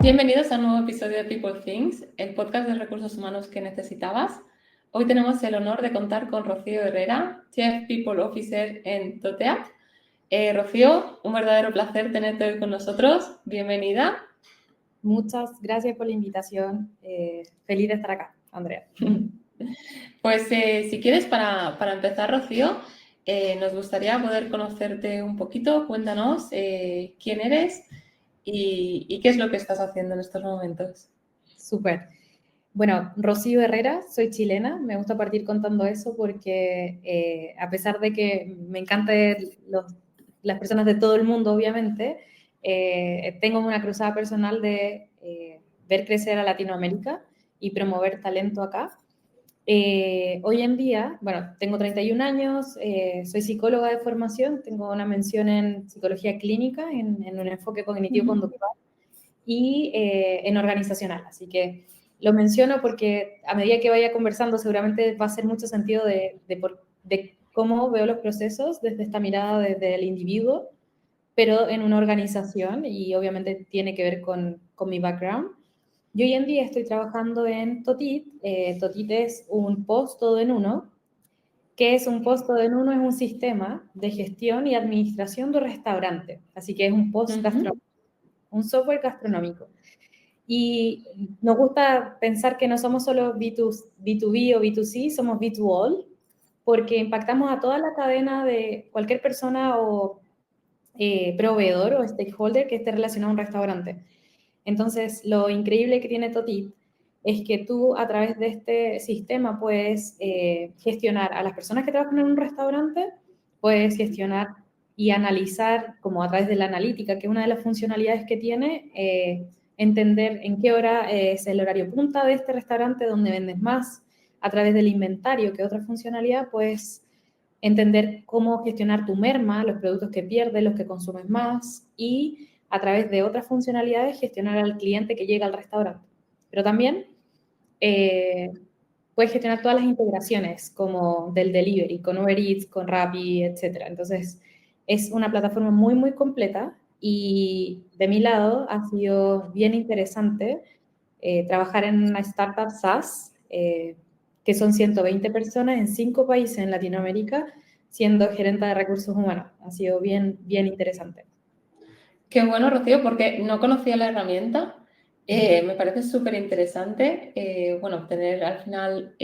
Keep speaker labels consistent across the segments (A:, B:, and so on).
A: Bienvenidos a un nuevo episodio de People Things, el podcast de recursos humanos que necesitabas. Hoy tenemos el honor de contar con Rocío Herrera, Chief People Officer en Toteak. Rocío, un verdadero placer tenerte hoy con nosotros. Bienvenida.
B: Muchas gracias por la invitación. Feliz de estar acá, Andrea.
A: Pues si quieres, para empezar, Rocío, nos gustaría poder conocerte un poquito. Cuéntanos quién eres y qué es lo que estás haciendo en estos momentos.
B: Súper. Bueno, Rocío Herrera, soy chilena. Me gusta partir contando eso porque a pesar de que me encantan las personas de todo el mundo, obviamente, tengo una cruzada personal de ver crecer a Latinoamérica y promover talento acá. Hoy en día, bueno, tengo 31 años, soy psicóloga de formación, tengo una mención en psicología clínica, en un enfoque cognitivo-conductual y en organizacional. Así que lo menciono porque a medida que vaya conversando seguramente va a hacer mucho sentido de cómo veo los procesos desde esta mirada desde el individuo, pero en una organización y obviamente tiene que ver con mi background. Yo hoy en día estoy trabajando en Totit. Totit es un post todo en uno. ¿Qué es un post todo en uno? Es un sistema de gestión y administración de restaurante. Así que es un post gastronómico, un software gastronómico. Y nos gusta pensar que no somos solo B2B o B2C, somos B2All, porque impactamos a toda la cadena de cualquier persona o proveedor o stakeholder que esté relacionado a un restaurante. Entonces, lo increíble que tiene Totit es que tú a través de este sistema puedes gestionar a las personas que trabajan en un restaurante, puedes gestionar y analizar, como a través de la analítica, que es una de las funcionalidades que tiene, entender en qué hora es el horario punta de este restaurante, donde vendes más, a través del inventario, que es otra funcionalidad, pues entender cómo gestionar tu merma, los productos que pierdes, los que consumes más, y a través de otras funcionalidades gestionar al cliente que llega al restaurante. Pero también puedes gestionar todas las integraciones como del delivery, con Uber Eats, con Rappi, etc. Entonces, es una plataforma muy, muy completa y de mi lado ha sido bien interesante trabajar en una startup SaaS, que son 120 personas en 5 países en Latinoamérica, siendo gerente de recursos humanos. Ha sido bien, bien interesante.
A: Qué bueno, Rocío, porque no conocía la herramienta. Me parece súper interesante, bueno, tener al final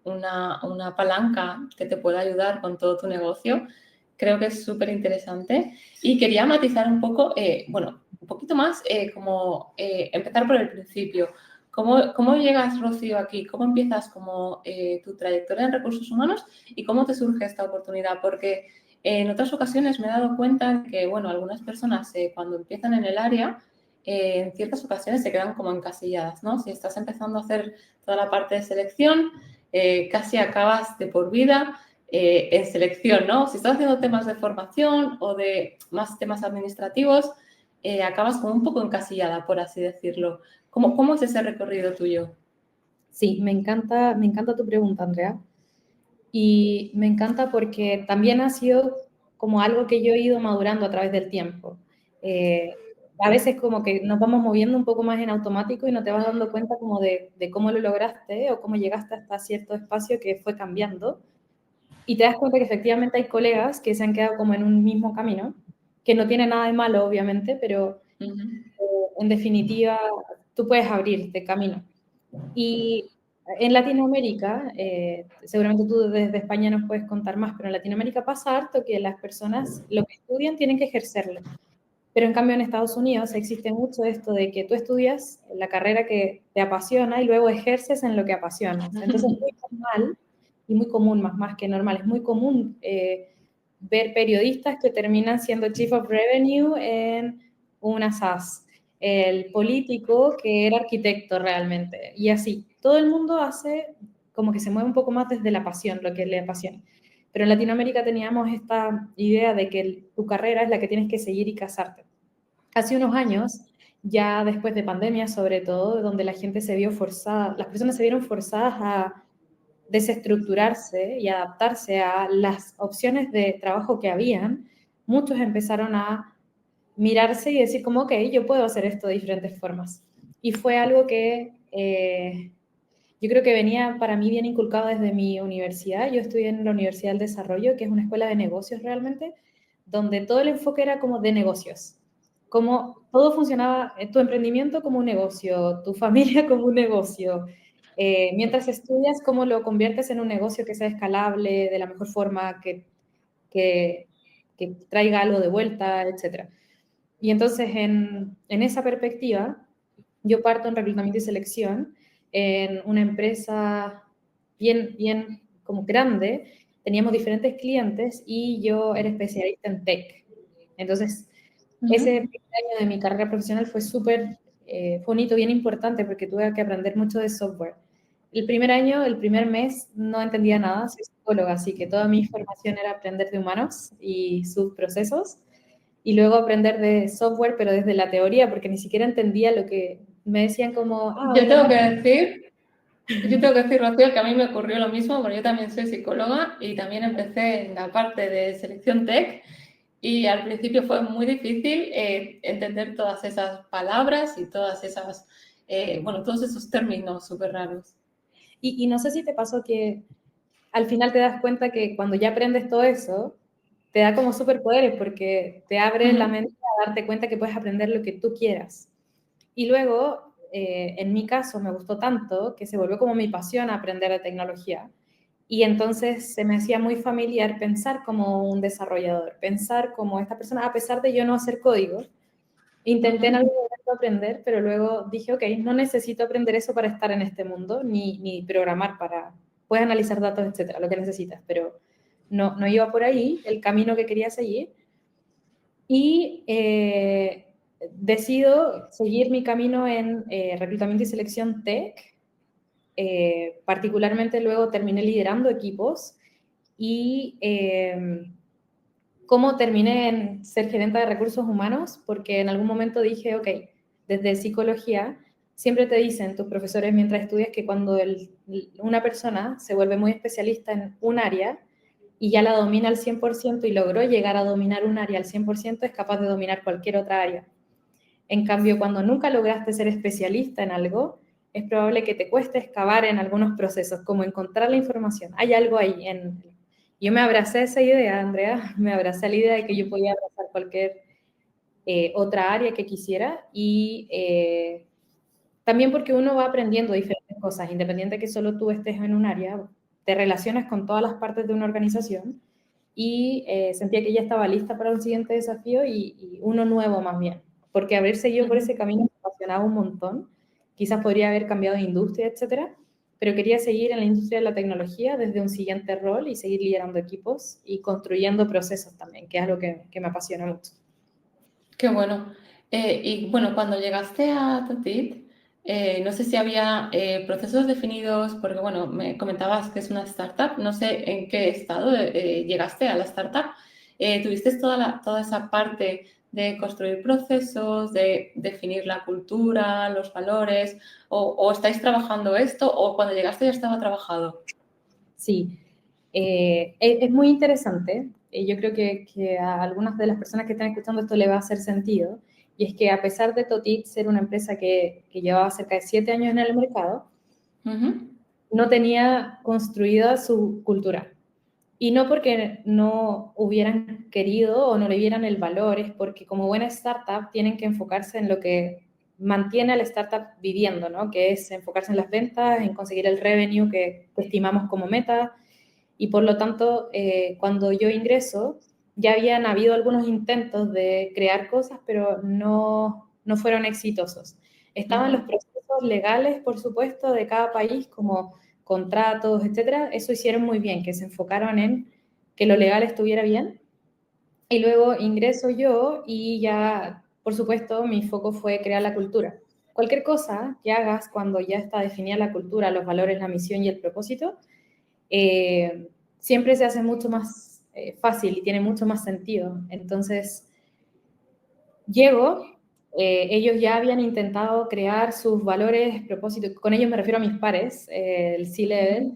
A: una palanca que te pueda ayudar con todo tu negocio. Creo que es súper interesante. Y quería matizar un poco, bueno, un poquito más, como empezar por el principio. ¿Cómo llegas, Rocío, aquí? ¿Cómo empiezas como tu trayectoria en recursos humanos y cómo te surge esta oportunidad? Porque en otras ocasiones me he dado cuenta que, bueno, algunas personas cuando empiezan en el área, en ciertas ocasiones se quedan como encasilladas, ¿no? Si estás empezando a hacer toda la parte de selección, casi acabas de por vida en selección, ¿no? Si estás haciendo temas de formación o de más temas administrativos, acabas como un poco encasillada, por así decirlo. ¿Cómo es ese recorrido tuyo?
B: Sí, me encanta tu pregunta, Andrea. Y me encanta porque también ha sido como algo que yo he ido madurando a través del tiempo. A veces como que nos vamos moviendo un poco más en automático y no te vas dando cuenta como de cómo lo lograste o cómo llegaste hasta cierto espacio que fue cambiando. Y te das cuenta que efectivamente hay colegas que se han quedado como en un mismo camino, que no tiene nada de malo, obviamente, pero en definitiva tú puedes abrirte camino. Y en Latinoamérica, seguramente tú desde España nos puedes contar más, pero en Latinoamérica pasa harto que las personas lo que estudian tienen que ejercerlo. Pero en cambio en Estados Unidos existe mucho esto de que tú estudias la carrera que te apasiona y luego ejerces en lo que apasionas. Entonces es muy normal y muy común, más que normal, es muy común ver periodistas que terminan siendo Chief of Revenue en una SaaS, el político que era arquitecto realmente, y así. Todo el mundo hace como que se mueve un poco más desde la pasión, lo que le apasiona. Pero en Latinoamérica teníamos esta idea de que tu carrera es la que tienes que seguir y casarte. Hace unos años, ya después de pandemia sobre todo, donde la gente se vio forzada, las personas se vieron forzadas a desestructurarse y adaptarse a las opciones de trabajo que habían, muchos empezaron a mirarse y decir como, ok, yo puedo hacer esto de diferentes formas. y fue algo que yo creo que venía para mí bien inculcado desde mi universidad. Yo estudié en la Universidad del Desarrollo, que es una escuela de negocios realmente, donde todo el enfoque era como de negocios. Como todo funcionaba, tu emprendimiento como un negocio, tu familia como un negocio. Mientras estudias, cómo lo conviertes en un negocio que sea escalable, de la mejor forma, que, que traiga algo de vuelta, etc. Y entonces, en esa perspectiva, yo parto en reclutamiento y selección en una empresa bien como grande, teníamos diferentes clientes y yo era especialista en tech. Entonces, ese
A: Ujú.
B: primer año de mi carrera profesional fue súper bonito, bien importante, porque tuve que aprender mucho de software. El primer año, el primer mes, no entendía nada, soy psicóloga, así que toda mi formación era aprender de humanos y sus procesos, y luego aprender de software, pero desde la teoría, porque ni siquiera entendía lo que me decían como,
A: Yo
B: los
A: tengo que
B: datos.
A: decir, yo tengo que decir, Rocío, que a mí me ocurrió lo mismo, porque yo también soy psicóloga y también empecé en la parte de selección tech y al principio fue muy difícil entender todas esas palabras y todas esas, bueno, todos esos términos súper raros.
B: Y no sé si te pasó que al final te das cuenta que cuando ya aprendes todo eso, te da como superpoderes porque te abre la
A: Ujú.
B: mente a darte cuenta que puedes aprender lo que tú quieras. Y luego, en mi caso, me gustó tanto que se volvió como mi pasión aprender de tecnología. Y entonces se me hacía muy familiar pensar como un desarrollador, pensar como esta persona, a pesar de yo no hacer código. Intenté en
A: Ujú.
B: algún momento aprender, pero luego dije, ok, no necesito aprender eso para estar en este mundo, ni programar para, puedes analizar datos, etcétera, lo que necesitas, pero no iba por ahí el camino que quería seguir. Y decido seguir mi camino en reclutamiento y selección tech. Particularmente luego terminé liderando equipos y cómo terminé en ser gerente de recursos humanos, porque en algún momento dije, ok, desde psicología, siempre te dicen tus profesores mientras estudias que cuando una persona se vuelve muy especialista en un área y ya la domina al 100% y logró llegar a dominar un área al 100%, es capaz de dominar cualquier otra área. En cambio, cuando nunca lograste ser especialista en algo, es probable que te cueste excavar en algunos procesos, como encontrar la información. Hay algo ahí. Yo me abracé a esa idea, Andrea, me abracé a la idea de que yo podía abrazar cualquier otra área que quisiera y también porque uno va aprendiendo diferentes cosas, independiente de que solo tú estés en un área, te relacionas con todas las partes de una organización y sentía que ya estaba lista para un siguiente desafío y uno nuevo más bien, porque haber seguido por ese camino me apasionaba un montón, quizás podría haber cambiado de industria, etcétera, pero quería seguir en la industria de la tecnología desde un siguiente rol y seguir liderando equipos y construyendo procesos también, que es algo que me apasiona mucho.
A: Qué bueno. Y bueno, cuando llegaste a Tatit, no sé si había procesos definidos, porque bueno, me comentabas que es una startup, no sé en qué estado llegaste a la startup. ¿Tuviste toda esa parte de construir procesos, de definir la cultura, los valores, o estáis trabajando esto, o cuando llegaste ya estaba trabajado?
B: Sí, es muy interesante. Yo creo que a algunas de las personas que están escuchando esto le va a hacer sentido. Y es que a pesar de Totit ser una empresa que llevaba cerca de 7 años en el mercado,
A: Ujú.
B: no tenía construida su cultura. Y no porque no hubieran querido o no le vieran el valor, es porque como buena startup tienen que enfocarse en lo que mantiene a la startup viviendo, ¿no? Que es enfocarse en las ventas, en conseguir el revenue que estimamos como meta, y por lo tanto, cuando yo ingreso, ya habían habido algunos intentos de crear cosas, pero no fueron exitosos. Estaban los
A: Ujú.
B: procesos legales, por supuesto, de cada país, como contratos, etcétera. Eso hicieron muy bien, que se enfocaron en que lo legal estuviera bien. Y luego ingreso yo y ya, por supuesto, mi foco fue crear la cultura. Cualquier cosa que hagas cuando ya está definida la cultura, los valores, la misión y el propósito, siempre se hace mucho más fácil y tiene mucho más sentido. Entonces, llego, ellos ya habían intentado crear sus valores, propósitos, con ellos me refiero a mis pares, el C-Level,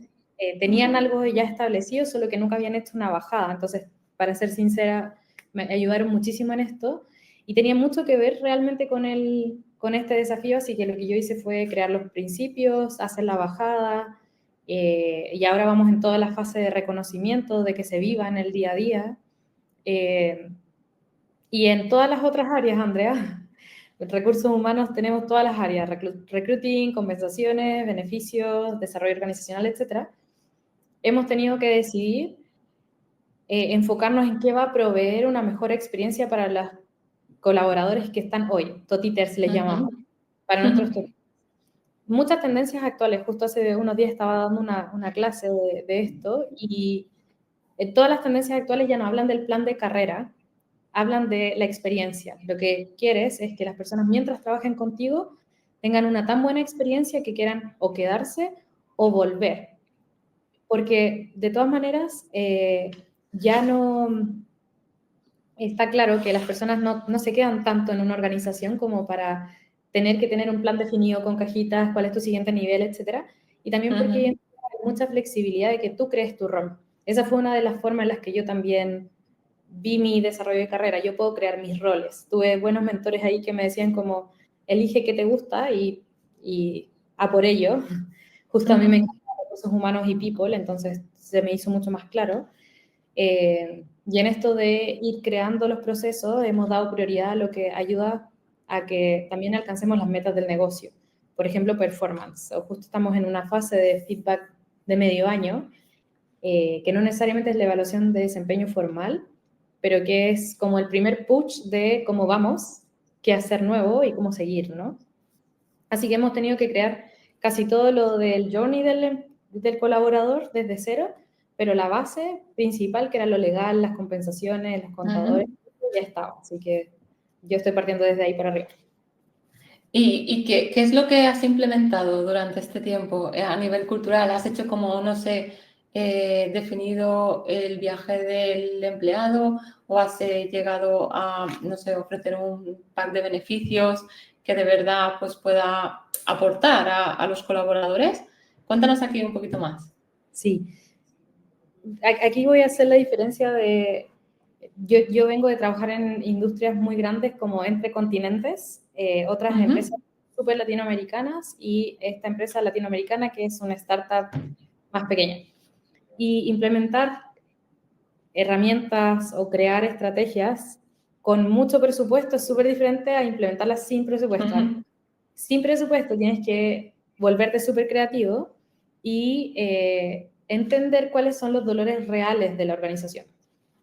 B: tenían
A: Ujú.
B: algo ya establecido, solo que nunca habían hecho una bajada. Entonces, para ser sincera, me ayudaron muchísimo en esto. Y tenía mucho que ver realmente con este desafío, así que lo que yo hice fue crear los principios, hacer la bajada, y ahora vamos en toda la fase de reconocimiento, de que se viva en el día a día. Y en todas las otras áreas, Andrea, en recursos humanos tenemos todas las áreas, recruiting, compensaciones, beneficios, desarrollo organizacional, etcétera. Hemos tenido que decidir enfocarnos en qué va a proveer una mejor experiencia para los colaboradores que están hoy, totiters les llamamos, para nuestros totiters. Muchas tendencias actuales, justo hace unos días estaba dando una clase de esto, y todas las tendencias actuales ya no hablan del plan de carrera, hablan de la experiencia. Lo que quieres es que las personas, mientras trabajen contigo, tengan una tan buena experiencia que quieran o quedarse o volver. Porque de todas maneras, ya no está claro que las personas no se quedan tanto en una organización como para tener que tener un plan definido con cajitas, cuál es tu siguiente nivel, etcétera. Y también porque hay mucha flexibilidad de que tú crees tu rol. Esa fue una de las formas en las que yo también vi mi desarrollo de carrera. Yo puedo crear mis roles. Tuve buenos mentores ahí que me decían como, elige qué te gusta y a por ello. Justo a mí me encantan los recursos humanos y people, entonces se me hizo mucho más claro. Y en esto de ir creando los procesos, hemos dado prioridad a lo que ayuda a que también alcancemos las metas del negocio. Por ejemplo, performance. O justo estamos en una fase de feedback de medio año, que no necesariamente es la evaluación de desempeño formal, pero que es como el primer push de cómo vamos, qué hacer nuevo y cómo seguir, ¿no? Así que hemos tenido que crear casi todo lo del journey del colaborador desde cero, pero la base principal, que era lo legal, las compensaciones, los contadores, ya estaba. Así que yo estoy partiendo desde ahí para arriba.
A: ¿Y qué es lo que has implementado durante este tiempo a nivel cultural? ¿Has hecho como, no sé, definido el viaje del empleado o has llegado a, no sé, ofrecer un pack de beneficios que de verdad pues, pueda aportar a los colaboradores? Cuéntanos aquí un poquito más.
B: Sí. Aquí voy a hacer la diferencia de... Yo vengo de trabajar en industrias muy grandes como Entre Continentes, otras empresas súper latinoamericanas y esta empresa latinoamericana que es una startup más pequeña. Y implementar herramientas o crear estrategias con mucho presupuesto es súper diferente a implementarlas sin presupuesto. Sin presupuesto tienes que volverte súper creativo y entender cuáles son los dolores reales de la organización.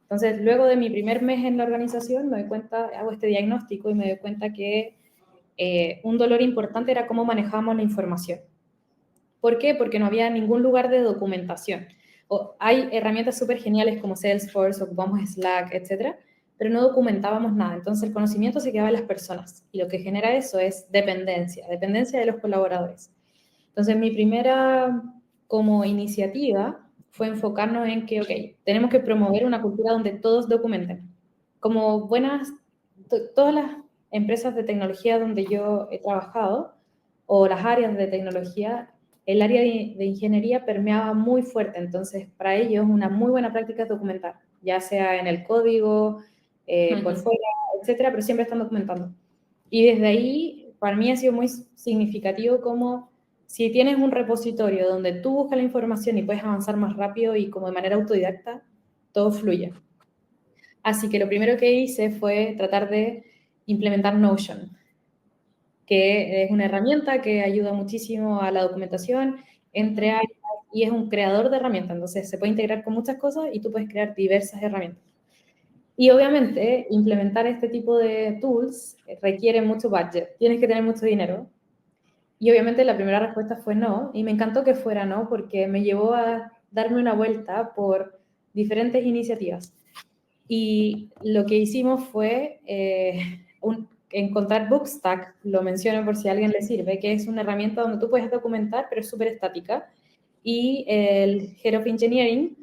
B: Entonces, luego de mi primer mes en la organización, me doy cuenta, hago este diagnóstico y me doy cuenta que un dolor importante era cómo manejábamos la información. ¿Por qué? Porque no había ningún lugar de documentación. Hay herramientas súper geniales como Salesforce, ocupamos Slack, etcétera, pero no documentábamos nada. Entonces el conocimiento se quedaba en las personas y lo que genera eso es dependencia de los colaboradores. Entonces mi primera como iniciativa fue enfocarnos en que, ok, tenemos que promover una cultura donde todos documenten. Como todas las empresas de tecnología donde yo he trabajado, o las áreas de tecnología, el área de ingeniería permeaba muy fuerte, entonces para ellos una muy buena práctica es documentar, ya sea en el código, por fuera, etcétera, pero siempre están documentando. Y desde ahí, para mí ha sido muy significativo como si tienes un repositorio donde tú buscas la información y puedes avanzar más rápido y como de manera autodidacta, todo fluye. Así que lo primero que hice fue tratar de implementar Notion, que es una herramienta que ayuda muchísimo a la documentación entre áreas y es un creador de herramientas. Entonces se puede integrar con muchas cosas y tú puedes crear diversas herramientas. Y obviamente implementar este tipo de tools requiere mucho budget, tienes que tener mucho dinero. Y obviamente la primera respuesta fue no, y me encantó que fuera no, porque me llevó a darme una vuelta por diferentes iniciativas. Y lo que hicimos fue encontrar Bookstack, lo menciono por si a alguien le sirve, que es una herramienta donde tú puedes documentar, pero es súper estática. Y el Head of Engineering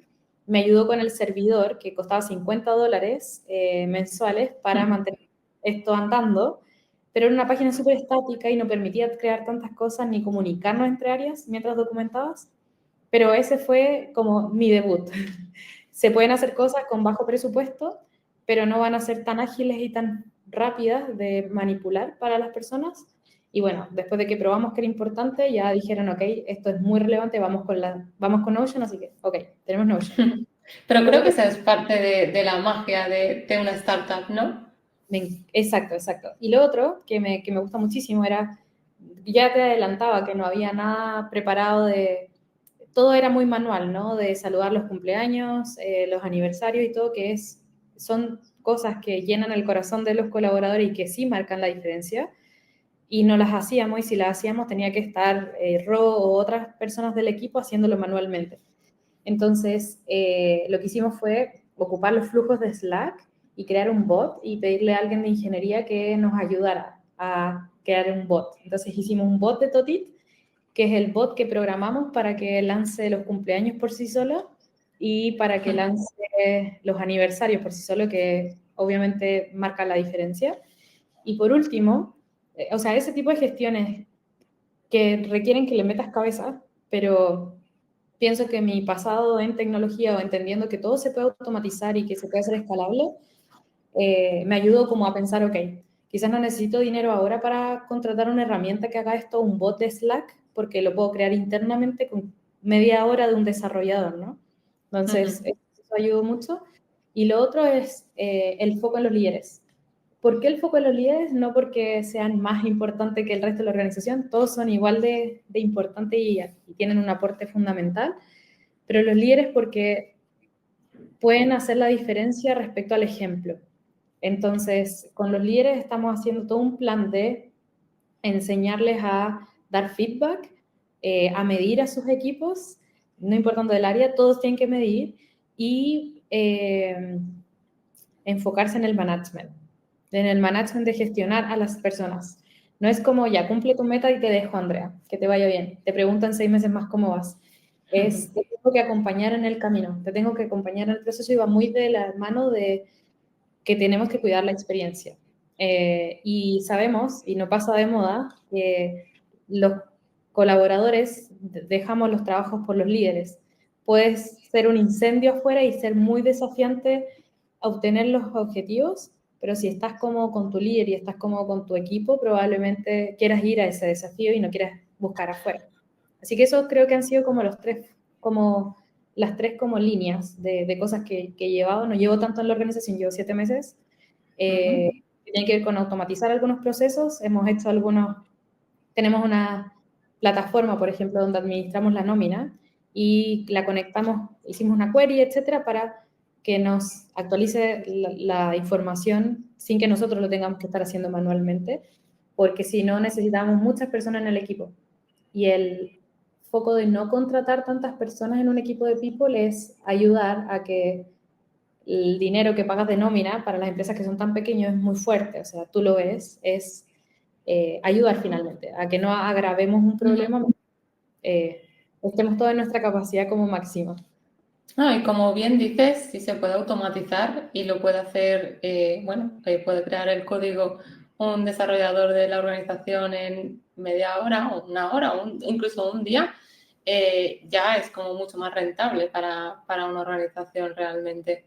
B: me ayudó con el servidor, que costaba $50 mensuales para mantener esto andando, pero era una página súper estática y no permitía crear tantas cosas ni comunicarnos entre áreas mientras documentabas. Pero ese fue como mi debut. Se pueden hacer cosas con bajo presupuesto, pero no van a ser tan ágiles y tan rápidas de manipular para las personas. Y bueno, después de que probamos que era importante, ya dijeron, ok, esto es muy relevante, vamos con Notion, así que, ok, tenemos Notion.
A: Pero
B: Y lo
A: creo que
B: otro,
A: esa es parte de la magia de una startup, ¿no?
B: exacto, exacto. Y lo otro que me gusta muchísimo era, ya te adelantaba que no había nada preparado todo era muy manual, ¿no? De saludar los cumpleaños, los aniversarios y todo, son cosas que llenan el corazón de los colaboradores y que sí marcan la diferencia. Y no las hacíamos, y si las hacíamos tenía que estar Ro o otras personas del equipo haciéndolo manualmente. Entonces, lo que hicimos fue ocupar los flujos de Slack y crear un bot y pedirle a alguien de ingeniería que nos ayudara a crear un bot. Entonces hicimos un bot de Totit, que es el bot que programamos para que lance los cumpleaños por sí solo y para que lance los aniversarios por sí solo, que obviamente marca la diferencia. Y por último, o sea, ese tipo de gestiones que requieren que le metas cabeza, pero pienso que mi pasado en tecnología o entendiendo que todo se puede automatizar y que se puede hacer escalable, me ayudó como a pensar, ok, quizás no necesito dinero ahora para contratar una herramienta que haga esto, un bot de Slack, porque lo puedo crear internamente con media hora de un desarrollador, ¿no? Entonces, eso ayudó mucho. Y lo otro es el foco en los líderes. ¿Por qué el foco en los líderes? No porque sean más importantes que el resto de la organización, todos son igual de importantes y tienen un aporte fundamental, pero los líderes porque pueden hacer la diferencia respecto al ejemplo. Entonces, con los líderes estamos haciendo todo un plan de enseñarles a dar feedback, a medir a sus equipos, no importando el área, todos tienen que medir y enfocarse en el management de gestionar a las personas. No es como ya cumple tu meta y te dejo, Andrea, que te vaya bien. Te preguntan 6 meses más cómo vas. Te tengo que acompañar en el camino, te tengo que acompañar en el proceso y va muy de la mano de que tenemos que cuidar la experiencia. Y sabemos, y no pasa de moda, que los colaboradores dejamos los trabajos por los líderes. Puedes ser un incendio afuera y ser muy desafiante a obtener los objetivos, pero si estás cómodo con tu líder y estás cómodo con tu equipo, probablemente quieras ir a ese desafío y no quieras buscar afuera. Así que eso creo que han sido como las tres como líneas de cosas que he llevado. No llevo tanto en la organización, llevo 7 meses. Tiene que ver con automatizar algunos procesos. Tenemos una plataforma, por ejemplo, donde administramos la nómina y la conectamos, hicimos una query, etcétera, para que nos actualice la información sin que nosotros lo tengamos que estar haciendo manualmente, porque si no necesitamos muchas personas en el equipo. Y el foco de no contratar tantas personas en un equipo de people es ayudar a que el dinero que pagas de nómina para las empresas que son tan pequeñas es muy fuerte, o sea, tú lo ves, es ayudar finalmente a que no agravemos un problema, estemos todos en nuestra capacidad como máximo.
A: No, y como bien dices, si se puede automatizar y lo puede hacer, puede crear el código un desarrollador de la organización en media hora o una hora o incluso un día, ya es como mucho más rentable para una organización realmente.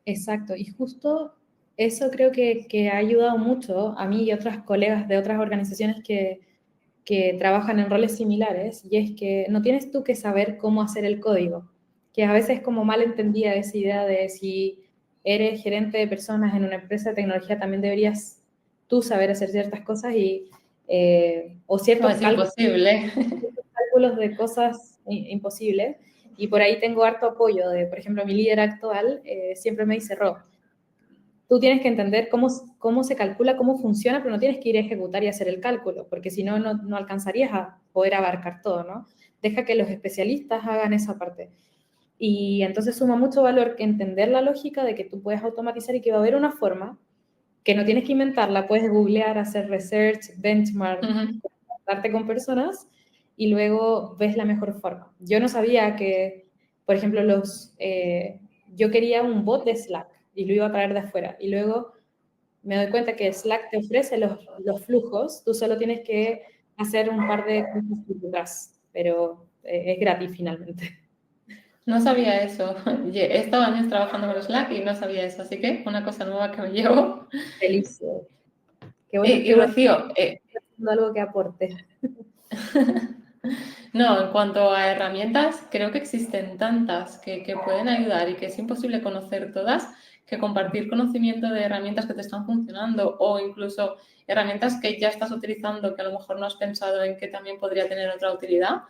B: Exacto, y justo eso creo que ha ayudado mucho a mí y a otras colegas de otras organizaciones que trabajan en roles similares, y es que no tienes tú que saber cómo hacer el código, que a veces es como mal entendida esa idea de si eres gerente de personas en una empresa de tecnología, también deberías tú saber hacer ciertas cosas o
A: No,
B: ciertos
A: es imposible.
B: cálculos de cosas imposibles. Y por ahí tengo harto apoyo de, por ejemplo, mi líder actual siempre me dice, Ro, tú tienes que entender cómo se calcula, cómo funciona, pero no tienes que ir a ejecutar y hacer el cálculo, porque si no, no alcanzarías a poder abarcar todo, ¿no? Deja que los especialistas hagan esa parte. Y entonces suma mucho valor que entender la lógica de que tú puedes automatizar y que va a haber una forma que no tienes que inventarla, puedes googlear, hacer research, benchmark, darte con personas y luego ves la mejor forma. Yo no sabía que, por ejemplo, yo quería un bot de Slack y lo iba a traer de afuera. Y luego me doy cuenta que Slack te ofrece los flujos, tú solo tienes que hacer un par de cosas detrás, pero es gratis finalmente.
A: No sabía eso. He estado años trabajando con Slack y no sabía eso, así que una cosa nueva que me llevo.
B: Felicio.
A: Y
B: Qué bueno
A: Rocío,
B: que haciendo algo que aporte.
A: no, en cuanto a herramientas, creo que existen tantas que pueden ayudar y que es imposible conocer todas, que compartir conocimiento de herramientas que te están funcionando o incluso herramientas que ya estás utilizando que a lo mejor no has pensado en que también podría tener otra utilidad,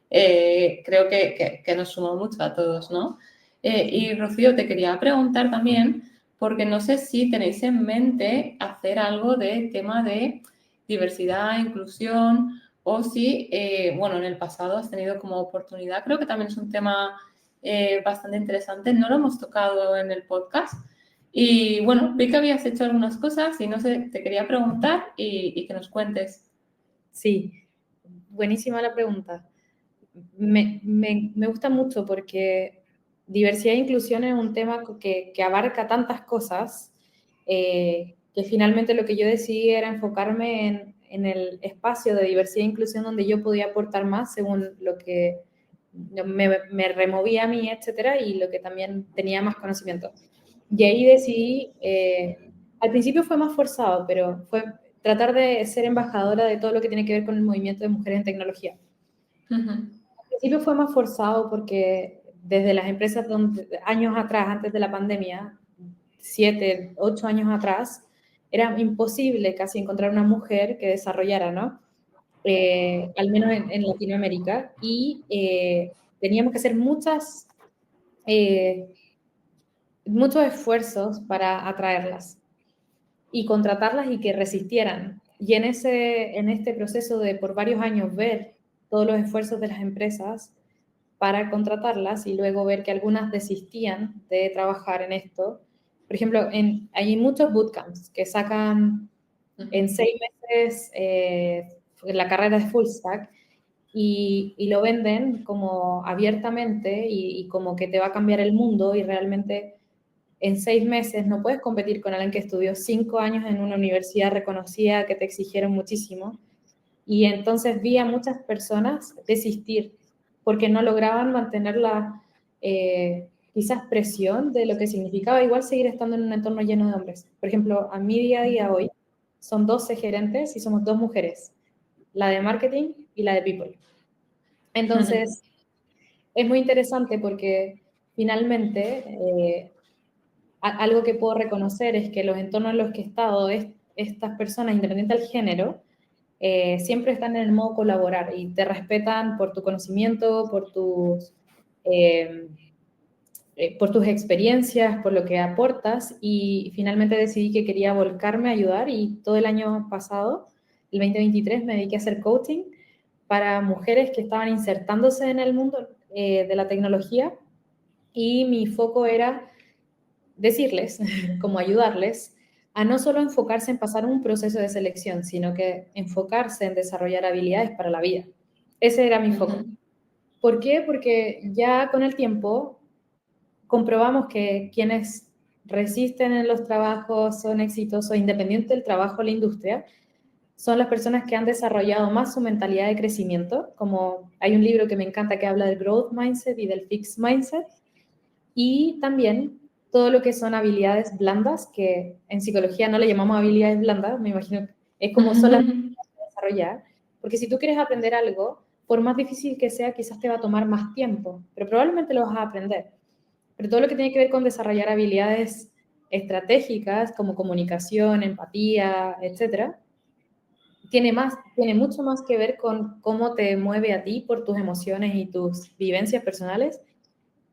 A: creo que nos suma mucho a todos, ¿no? Y Rocío, te quería preguntar también, porque no sé si tenéis en mente hacer algo de tema de diversidad, inclusión o si, bueno, en el pasado has tenido como oportunidad, creo que también es un tema bastante interesante, no lo hemos tocado en el podcast y bueno, vi que habías hecho algunas cosas y no sé, te quería preguntar y que nos cuentes.
B: Sí, buenísima la pregunta. Me gusta mucho porque diversidad e inclusión es un tema que abarca tantas cosas que finalmente lo que yo decidí era enfocarme en el espacio de diversidad e inclusión donde yo podía aportar más según lo que me removía a mí, etcétera, y lo que también tenía más conocimiento. Y ahí decidí, al principio fue más forzado, pero fue tratar de ser embajadora de todo lo que tiene que ver con el movimiento de mujeres en tecnología.
A: Ujú.
B: Al principio fue más forzado porque desde las empresas donde, años atrás, antes de la pandemia, 7, 8 años atrás, era imposible casi encontrar una mujer que desarrollara, ¿no? Al menos en Latinoamérica, y teníamos que hacer eh, muchos esfuerzos para atraerlas y contratarlas y que resistieran. Y en este proceso de por varios años ver todos los esfuerzos de las empresas para contratarlas y luego ver que algunas desistían de trabajar en esto. Por ejemplo, hay muchos bootcamps que sacan en
A: Ujú.
B: 6 meses la carrera de full stack y lo venden como abiertamente y como que te va a cambiar el mundo y realmente en 6 meses no puedes competir con alguien que estudió 5 años en una universidad reconocida que te exigieron muchísimo. Y entonces vi a muchas personas desistir porque no lograban mantener la quizás presión de lo que significaba igual seguir estando en un entorno lleno de hombres. Por ejemplo, a mi día a día hoy son 12 gerentes y somos 2 mujeres, la de marketing y la de people. Entonces, es muy interesante porque finalmente algo que puedo reconocer es que los entornos en los que he estado, estas personas, independiente del género, siempre están en el modo colaborar y te respetan por tu conocimiento, eh, por tus experiencias, por lo que aportas y finalmente decidí que quería volcarme a ayudar y todo el año pasado, el 2023, me dediqué a hacer coaching para mujeres que estaban insertándose en el mundo de la tecnología y mi foco era decirles, como ayudarles, a no solo enfocarse en pasar un proceso de selección, sino que enfocarse en desarrollar habilidades para la vida. Ese era mi foco.
A: Ujú.
B: ¿Por qué? Porque ya con el tiempo comprobamos que quienes resisten en los trabajos, son exitosos, independiente del trabajo o la industria, son las personas que han desarrollado más su mentalidad de crecimiento, como hay un libro que me encanta que habla del growth mindset y del fixed mindset, y también todo lo que son habilidades blandas, que en psicología no le llamamos habilidades blandas, me imagino, es como solamente desarrollar, porque si tú quieres aprender algo, por más difícil que sea, quizás te va a tomar más tiempo, pero probablemente lo vas a aprender. Pero todo lo que tiene que ver con desarrollar habilidades estratégicas como comunicación, empatía, etcétera, tiene mucho más que ver con cómo te mueve a ti por tus emociones y tus vivencias personales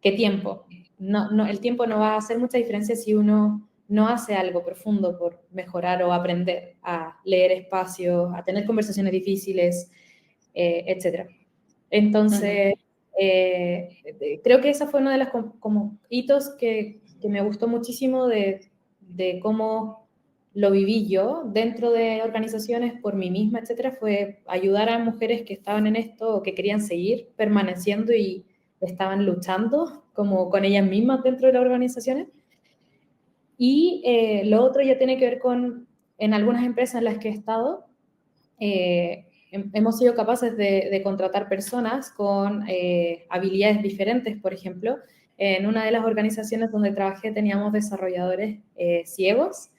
B: que tiempo. No, el tiempo no va a hacer mucha diferencia si uno no hace algo profundo por mejorar o aprender a leer espacio, a tener conversaciones difíciles, etcétera.
A: Ujú.
B: Entonces, creo que esa fue uno de los como hitos que me gustó muchísimo de cómo lo viví yo dentro de organizaciones por mí misma, etcétera, fue ayudar a mujeres que estaban en esto o que querían seguir permaneciendo y estaban luchando como con ellas mismas dentro de las organizaciones. Y lo otro ya tiene que ver con, en algunas empresas en las que he estado, hemos sido capaces de contratar personas con habilidades diferentes, por ejemplo. En una de las organizaciones donde trabajé teníamos desarrolladores ciegos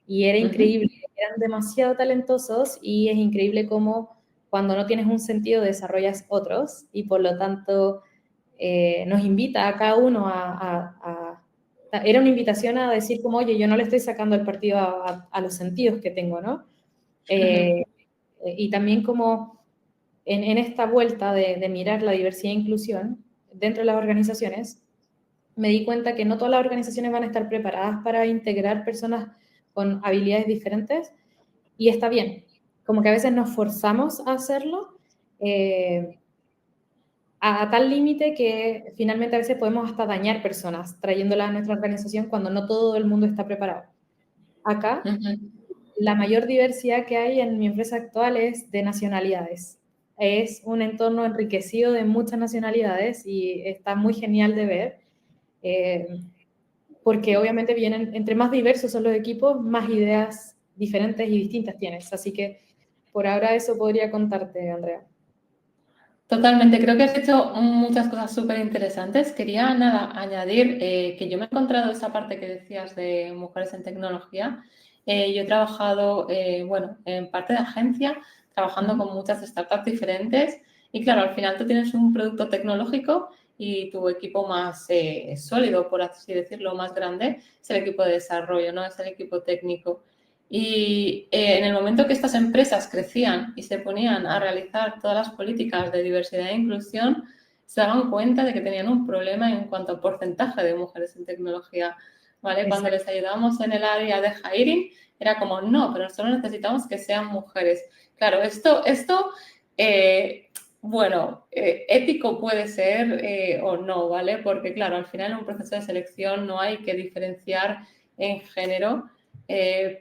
B: y era increíble, eran demasiado talentosos y es increíble cómo cuando no tienes un sentido desarrollas otros y por lo tanto nos invita a cada uno era una invitación a decir como, oye, yo no le estoy sacando el partido a los sentidos que tengo, ¿no? Y también como en esta vuelta de mirar la diversidad e inclusión dentro de las organizaciones, me di cuenta que no todas las organizaciones van a estar preparadas para integrar personas con habilidades diferentes y está bien. Como que a veces nos forzamos a hacerlo a tal límite que finalmente a veces podemos hasta dañar personas trayéndolas a nuestra organización cuando no todo el mundo está preparado. Acá, la mayor diversidad que hay en mi empresa actual es de nacionalidades. Es un entorno enriquecido de muchas nacionalidades y está muy genial de ver, porque obviamente vienen, entre más diversos son los equipos, más ideas diferentes y distintas tienes. Así que por ahora eso podría contarte, Andrea.
A: Totalmente, creo que has hecho muchas cosas súper interesantes. Quería nada añadir que yo me he encontrado esa parte que decías de mujeres en tecnología. Yo he trabajado, bueno, en parte de agencia, trabajando con muchas startups diferentes y claro, al final tú tienes un producto tecnológico y tu equipo más sólido, por así decirlo, más grande, es el equipo de desarrollo, ¿no? Es el equipo técnico. Y en el momento que estas empresas crecían y se ponían a realizar todas las políticas de diversidad e inclusión, se daban cuenta de que tenían un problema en cuanto al porcentaje de mujeres en tecnología, ¿vale?
B: Exacto.
A: Cuando les ayudábamos en el área de hiring, era como, no, pero nosotros necesitamos que sean mujeres. Claro, bueno, ético puede ser o no, ¿vale? Porque, claro, al final en un proceso de selección no hay que diferenciar en género,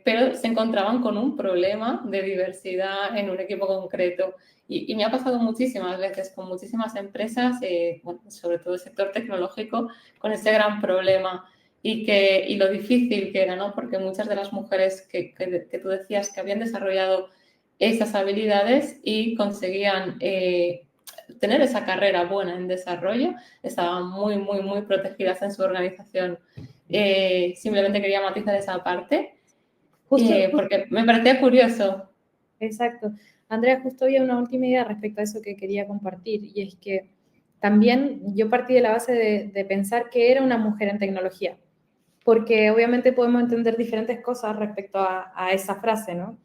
A: pero se encontraban con un problema de diversidad en un equipo concreto. Y me ha pasado muchísimas veces con muchísimas empresas, bueno, sobre todo el sector tecnológico, con ese gran problema y lo difícil que era, ¿no? Porque muchas de las mujeres que tú decías que habían desarrollado esas habilidades y conseguían tener esa carrera buena en desarrollo, estaban muy, muy, muy protegidas en su organización. Simplemente quería matizar esa parte
B: Justo,
A: porque me parecía curioso.
B: exacto. Andrea, justo había una última idea respecto a eso que quería compartir, y es que también yo partí de la base de pensar que era una mujer en tecnología, porque obviamente podemos entender diferentes cosas respecto a esa frase, ¿no?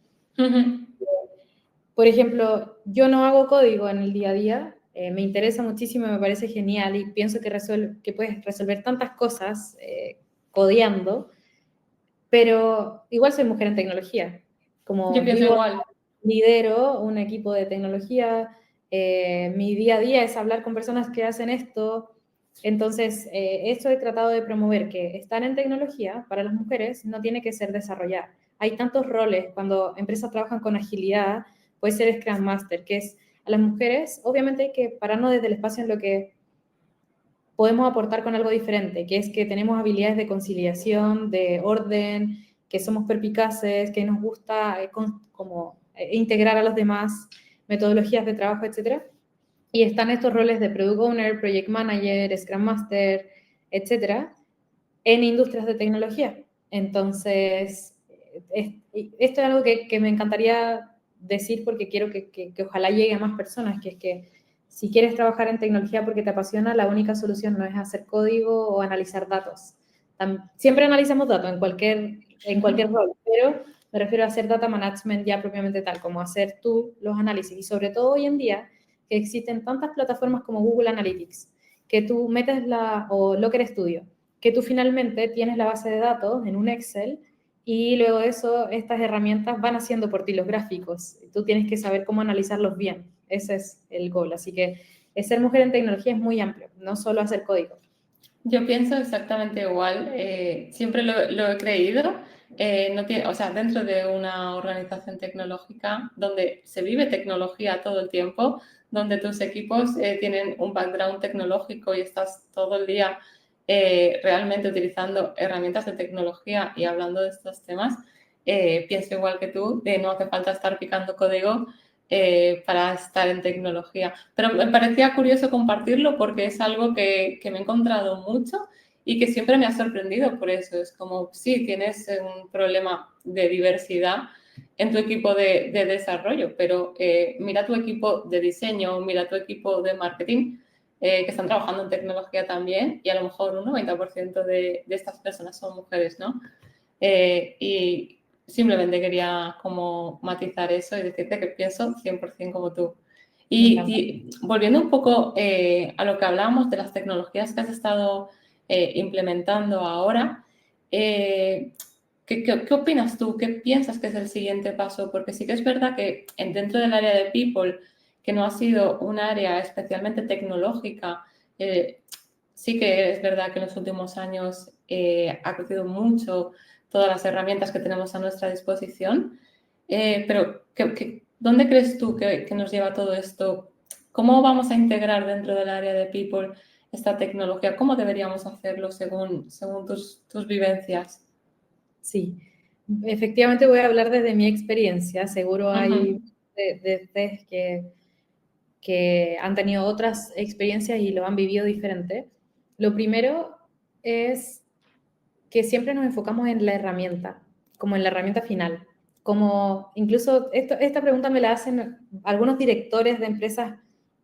B: Por ejemplo, yo no hago código en el día a día, me interesa muchísimo, me parece genial y pienso que puedes resolver tantas cosas codeando, pero igual soy mujer en tecnología.
A: Yo
B: Como
A: pienso
B: vivo,
A: igual.
B: lidero un equipo de tecnología, mi día a día es hablar con personas que hacen esto. Entonces, esto he tratado de promover, que estar en tecnología para las mujeres no tiene que ser desarrollar. Hay tantos roles cuando empresas trabajan con agilidad, puede ser Scrum Master, que es a las mujeres, obviamente hay que pararnos desde el espacio en lo que podemos aportar con algo diferente, que es que tenemos habilidades de conciliación, de orden, que somos perpicaces, que nos gusta integrar a los demás, metodologías de trabajo, etc. Y están estos roles de Product Owner, Project Manager, Scrum Master, etc. en industrias de tecnología. Entonces, esto es algo que me encantaría decir porque quiero que ojalá llegue a más personas, que es que si quieres trabajar en tecnología porque te apasiona, la única solución no es hacer código o analizar datos. Siempre analizamos datos en cualquier rol, pero me refiero a hacer data management ya propiamente tal, como hacer tú los análisis. Y sobre todo hoy en día, que existen tantas plataformas como Google Analytics, que tú metes o Locker Studio, que tú finalmente tienes la base de datos en un Excel y luego de eso estas herramientas van haciendo por ti los gráficos. Tú tienes que saber cómo analizarlos bien. Ese es el goal. Así que ser mujer en tecnología es muy amplio, no solo hacer código.
A: Yo pienso exactamente igual. Siempre lo he creído. No tiene, o sea, dentro de una organización tecnológica donde se vive tecnología todo el tiempo, donde tus equipos tienen un background tecnológico y estás todo el día realmente utilizando herramientas de tecnología y hablando de estos temas, pienso igual que tú, de no hace falta estar picando código para estar en tecnología. Pero me parecía curioso compartirlo porque es algo que me he encontrado mucho y que siempre me ha sorprendido por eso. Es como, sí, tienes un problema de diversidad en tu equipo de desarrollo, pero mira tu equipo de diseño, mira tu equipo de marketing, que están trabajando en tecnología también, y a lo mejor un 90% de estas personas son mujeres, ¿no? Y simplemente quería como matizar eso y decirte que pienso 100% como tú.
B: Me encanta.
A: Y volviendo un poco a lo que hablábamos de las tecnologías que has estado implementando ahora, ¿qué opinas tú? ¿Qué piensas que es el siguiente paso? Porque sí que es verdad que dentro del área de People, que no ha sido un área especialmente tecnológica, sí que es verdad que en los últimos años ha crecido mucho todas las herramientas que tenemos a nuestra disposición, pero ¿dónde crees tú que nos lleva todo esto? ¿Cómo vamos a integrar dentro del área de People esta tecnología? ¿Cómo deberíamos hacerlo según tus vivencias?
B: Sí, efectivamente voy a hablar desde mi experiencia. Seguro hay
A: Ujú.
B: de ustedes que han tenido otras experiencias y lo han vivido diferente. Lo primero es que siempre nos enfocamos en la herramienta, como en la herramienta final. Como incluso esta pregunta me la hacen algunos directores de empresas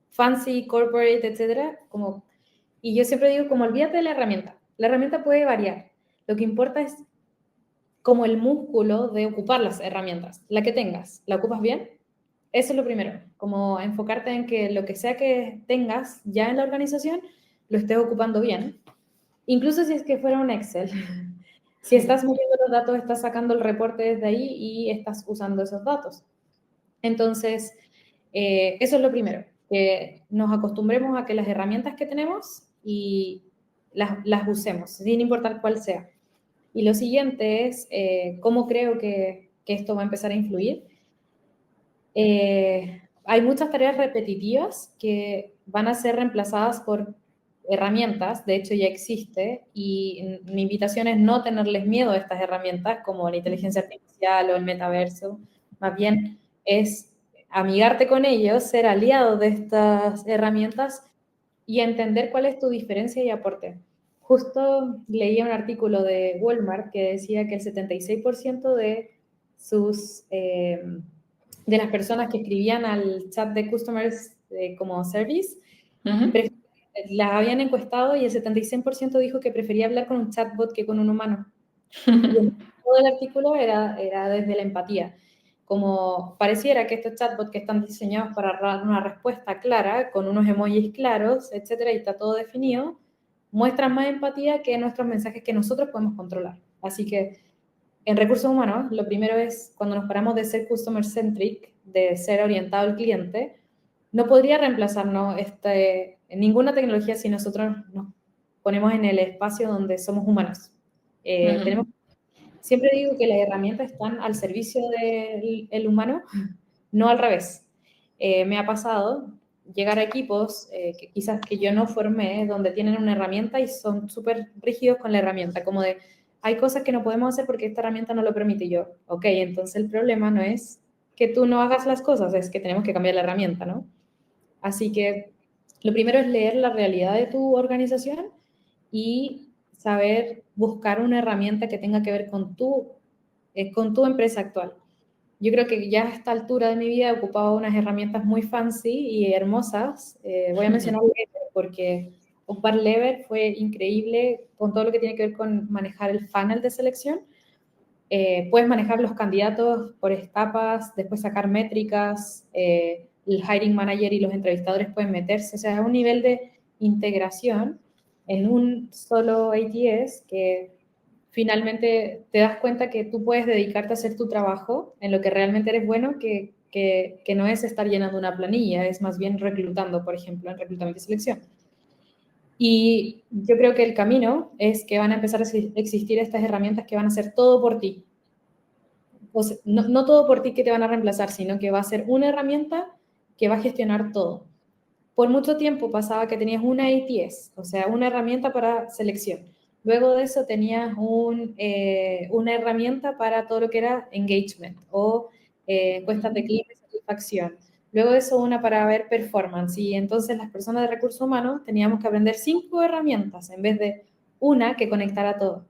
B: fancy, corporate, etcétera, como, y yo siempre digo, como olvídate de la herramienta. La herramienta puede variar. Lo que importa es como el músculo de ocupar las herramientas. La que tengas, ¿la ocupas bien? Eso es lo primero, como enfocarte en que lo que sea que tengas ya en la organización, lo estés ocupando bien. Incluso si es que fuera un Excel. Si estás moviendo los datos, estás sacando el reporte desde ahí y estás usando esos datos. Entonces, eso es lo primero, que nos acostumbremos a que las herramientas que tenemos y las usemos, sin importar cuál sea. Y lo siguiente es cómo creo que esto va a empezar a influir. Hay muchas tareas repetitivas que van a ser reemplazadas por herramientas, de hecho ya existe, y mi invitación es no tenerles miedo a estas herramientas como la inteligencia artificial o el metaverso, más bien es amigarte con ellos, ser aliado de estas herramientas y entender cuál es tu diferencia y aporte. Justo leía un artículo de Walmart que decía que el 76% de sus de las personas que escribían al chat de customers como service,
A: Ujú.
B: las habían encuestado y el 76% dijo que prefería hablar con un chatbot que con un humano. Y en todo el artículo era desde la empatía. Como pareciera que estos chatbots que están diseñados para dar una respuesta clara, con unos emojis claros, etcétera, y está todo definido, muestran más empatía que nuestros mensajes que nosotros podemos controlar. Así que en recursos humanos, lo primero es cuando nos paramos de ser customer centric, de ser orientado al cliente, no podría reemplazarnos ninguna tecnología si nosotros nos ponemos en el espacio donde somos humanos.
A: Ujú.
B: Siempre digo que las herramientas están al servicio del humano, no al revés. Me ha pasado llegar a equipos que quizás que yo no formé, donde tienen una herramienta y son súper rígidos con la herramienta, como de, hay cosas que no podemos hacer porque esta herramienta no lo permite yo. Ok, entonces el problema no es que tú no hagas las cosas, es que tenemos que cambiar la herramienta, ¿no? Así que lo primero es leer la realidad de tu organización y saber buscar una herramienta que tenga que ver con tu empresa actual. Yo creo que ya a esta altura de mi vida he ocupado unas herramientas muy fancy y hermosas. Voy a mencionar Lever porque ocupar Lever fue increíble con todo lo que tiene que ver con manejar el funnel de selección. Puedes manejar los candidatos por etapas, después sacar métricas, el hiring manager y los entrevistadores pueden meterse, o sea, es un nivel de integración en un solo ATS que finalmente te das cuenta que tú puedes dedicarte a hacer tu trabajo en lo que realmente eres bueno, que no es estar llenando una planilla, es más bien reclutando, por ejemplo, en reclutamiento y selección. Y yo creo que el camino es que van a empezar a existir estas herramientas que van a hacer todo por ti. O sea, no todo por ti que te van a reemplazar, sino que va a ser una herramienta que va a gestionar todo. Por mucho tiempo pasaba que tenías una ATS, o sea, una herramienta para selección. Luego de eso tenías una herramienta para todo lo que era engagement o encuestas de clima y satisfacción. Luego de eso, una para ver performance. Y entonces las personas de recursos humanos teníamos que aprender 5 herramientas en vez de una que conectara todo.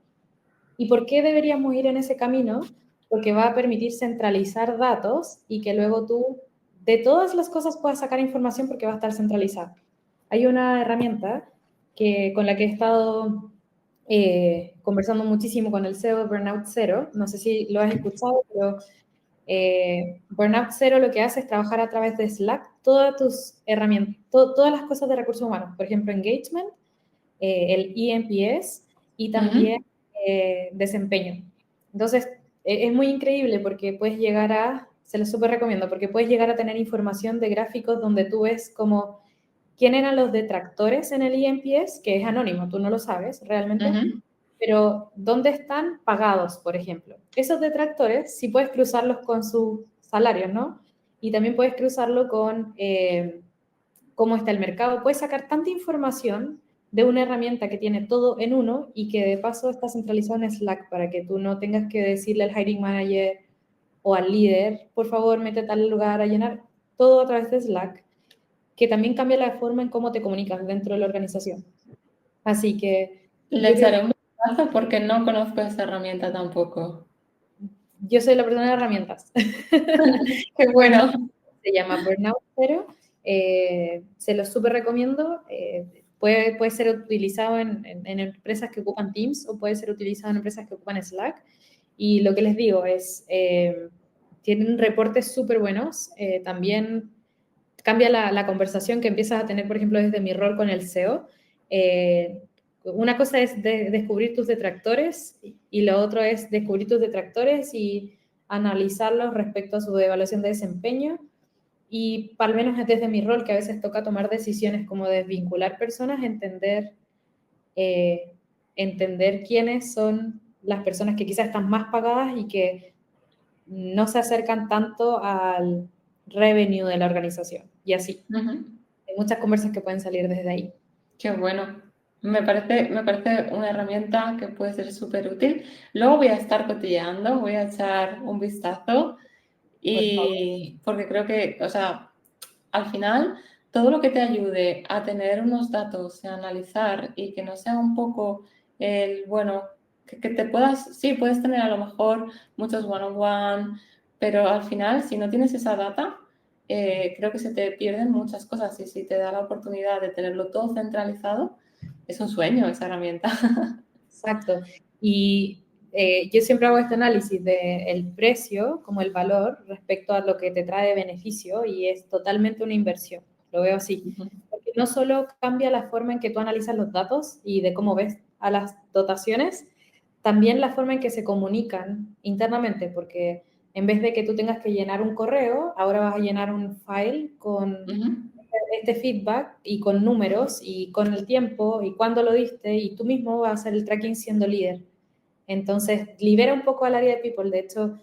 B: ¿Y por qué deberíamos ir en ese camino? Porque va a permitir centralizar datos y que luego tú de todas las cosas puedas sacar información porque va a estar centralizada. Hay una herramienta con la que he estado conversando muchísimo con el CEO de Burnout Zero. No sé si lo has escuchado, pero Burnout Zero lo que hace es trabajar a través de Slack todas tus herramientas, todas las cosas de recursos humanos. Por ejemplo, engagement, el eNPS y también desempeño. Entonces, es muy increíble porque puedes llegar se lo súper recomiendo, porque puedes llegar a tener información de gráficos donde tú ves como quién eran los detractores en el eNPS, que es anónimo, tú no lo sabes realmente, pero dónde están pagados, por ejemplo. Esos detractores, sí puedes cruzarlos con sus salarios, ¿no? Y también puedes cruzarlo con cómo está el mercado. Puedes sacar tanta información de una herramienta que tiene todo en uno y que de paso está centralizado en Slack para que tú no tengas que decirle al hiring manager o al líder, por favor, métete al lugar a llenar todo a través de Slack, que también cambia la forma en cómo te comunicas dentro de la organización. Así que
A: Le
B: yo creo
A: echaré un vistazo porque no conozco esta herramienta tampoco.
B: yo soy la persona de herramientas.
A: Qué bueno.
B: Se llama Burnout Zero. Se lo súper recomiendo. Puede ser utilizado en empresas que ocupan Teams o puede ser utilizado en empresas que ocupan Slack. Y lo que les digo es, tienen reportes súper buenos. También cambia la conversación que empiezas a tener, por ejemplo, desde mi rol con el CEO. Una cosa es descubrir tus detractores y lo otro es descubrir tus detractores y analizarlos respecto a su evaluación de desempeño. Y al menos desde mi rol, que a veces toca tomar decisiones como desvincular personas, eh, entender quiénes son las personas que quizás están más pagadas y que no se acercan tanto al revenue de la organización. Y así. Hay muchas conversas que pueden salir desde ahí.
A: Qué bueno. Me parece una herramienta que puede ser súper útil. Luego voy a estar cotilleando, voy a echar un vistazo
B: Por favor.
A: y porque creo que, o sea, al final, todo lo que te ayude a tener unos datos, a analizar y que no sea un poco bueno, que te puedas, sí, puedes tener a lo mejor muchos one-on-one, pero al final, si no tienes esa data, creo que se te pierden muchas cosas y si te da la oportunidad de tenerlo todo centralizado, es un sueño esa herramienta.
B: Exacto. Y yo siempre hago este análisis del precio como el valor respecto a lo que te trae de beneficio y es totalmente una inversión. Lo veo así. Porque no solo cambia la forma en que tú analizas los datos y de cómo ves a las dotaciones, también la forma en que se comunican internamente, porque en vez de que tú tengas que llenar un correo, ahora vas a llenar un file con este feedback y con números y con el tiempo y cuándo lo diste y tú mismo vas a hacer el tracking siendo líder. Entonces, libera un poco al área de people. De hecho,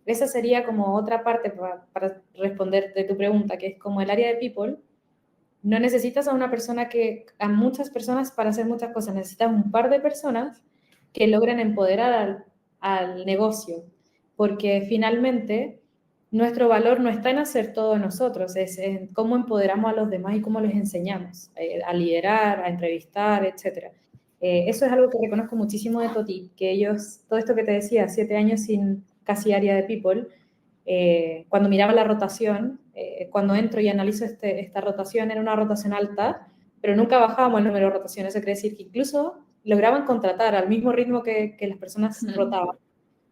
B: esa sería como otra parte para responder de tu pregunta, que es como el área de people. No necesitas a una persona a muchas personas para hacer muchas cosas. Necesitas un par de personas que logren empoderar al negocio. Porque finalmente nuestro valor no está en hacer todo nosotros, es en cómo empoderamos a los demás y cómo les enseñamos a liderar, a entrevistar, etc. Eso es algo que reconozco muchísimo de Toti, que ellos, todo esto que te decía, 7 años sin casi área de people, cuando miraba la rotación, cuando entro y analizo esta rotación, era una rotación alta, pero nunca bajábamos el número de rotaciones. Eso quiere decir que incluso lograban contratar al mismo ritmo que las personas rotaban.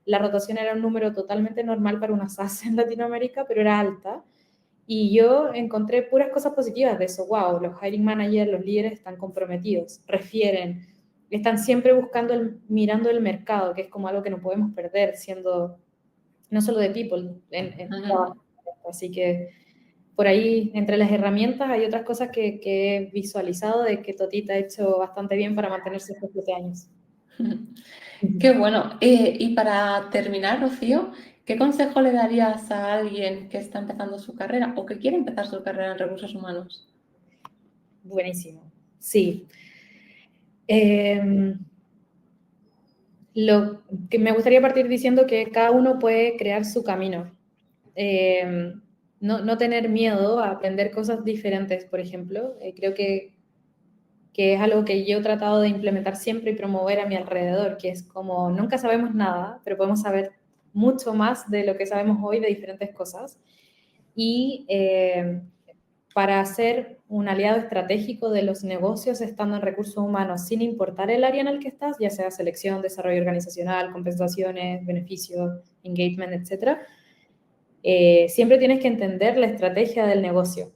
B: La rotación era un número totalmente normal para una SaaS en Latinoamérica, pero era alta. Y yo encontré puras cosas positivas de eso. Wow, los hiring managers, los líderes están comprometidos, refieren, están siempre buscando, mirando el mercado, que es como algo que no podemos perder, siendo no solo de people, así que por ahí, entre las herramientas, hay otras cosas que he visualizado de que Totita ha hecho bastante bien para mantenerse estos 7 años.
A: Qué bueno. Y para terminar, Rocío, ¿qué consejo le darías a alguien que está empezando su carrera o que quiere empezar su carrera en recursos humanos?
B: Buenísimo. Sí. Lo que me gustaría partir diciendo que cada uno puede crear su camino. no tener miedo a aprender cosas diferentes, por ejemplo. Creo que es algo que yo he tratado de implementar siempre y promover a mi alrededor, que es como nunca sabemos nada, pero podemos saber mucho más de lo que sabemos hoy de diferentes cosas. Y para ser un aliado estratégico de los negocios estando en recursos humanos, sin importar el área en el que estás, ya sea selección, desarrollo organizacional, compensaciones, beneficios, engagement, etc., siempre tienes que entender la estrategia del negocio.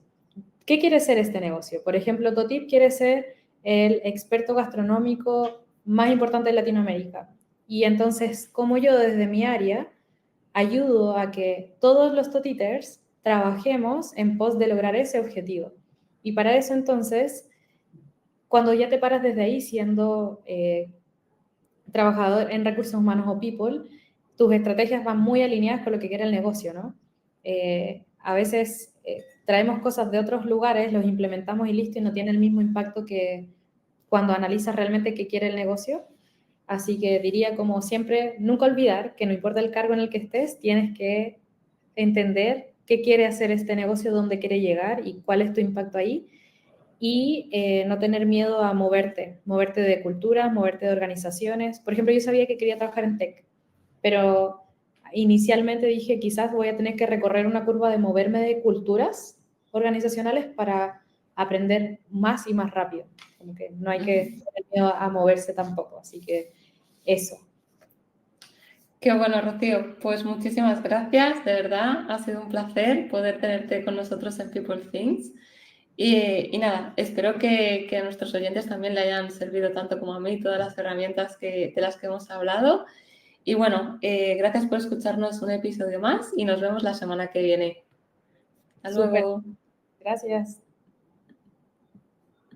B: ¿Qué quiere ser este negocio? Por ejemplo, Totip quiere ser el experto gastronómico más importante de Latinoamérica. Y entonces, como yo desde mi área ayudo a que todos los Totiters trabajemos en pos de lograr ese objetivo. Y para eso entonces, cuando ya te paras desde ahí siendo trabajador en recursos humanos o people, tus estrategias van muy alineadas con lo que quiere el negocio, ¿no? A veces traemos cosas de otros lugares, los implementamos y listo, y no tiene el mismo impacto que cuando analizas realmente qué quiere el negocio. Así que diría, como siempre, nunca olvidar que no importa el cargo en el que estés, tienes que entender qué quiere hacer este negocio, dónde quiere llegar y cuál es tu impacto ahí. Y no tener miedo a moverte de culturas, moverte de organizaciones. Por ejemplo, yo sabía que quería trabajar en tech, pero inicialmente dije, quizás voy a tener que recorrer una curva de moverme de culturas organizacionales para aprender más y más rápido. Como que no hay que tener miedo a moverse tampoco. Así que eso.
A: Qué bueno, Rocío. Pues muchísimas gracias, de verdad. Ha sido un placer poder tenerte con nosotros en People Things. Y nada, espero que a nuestros oyentes también le hayan servido tanto como a mí todas las herramientas de las que hemos hablado. Y bueno, gracias por escucharnos un episodio más y nos vemos la semana que viene. Hasta
B: Súper.
A: luego.
B: Gracias.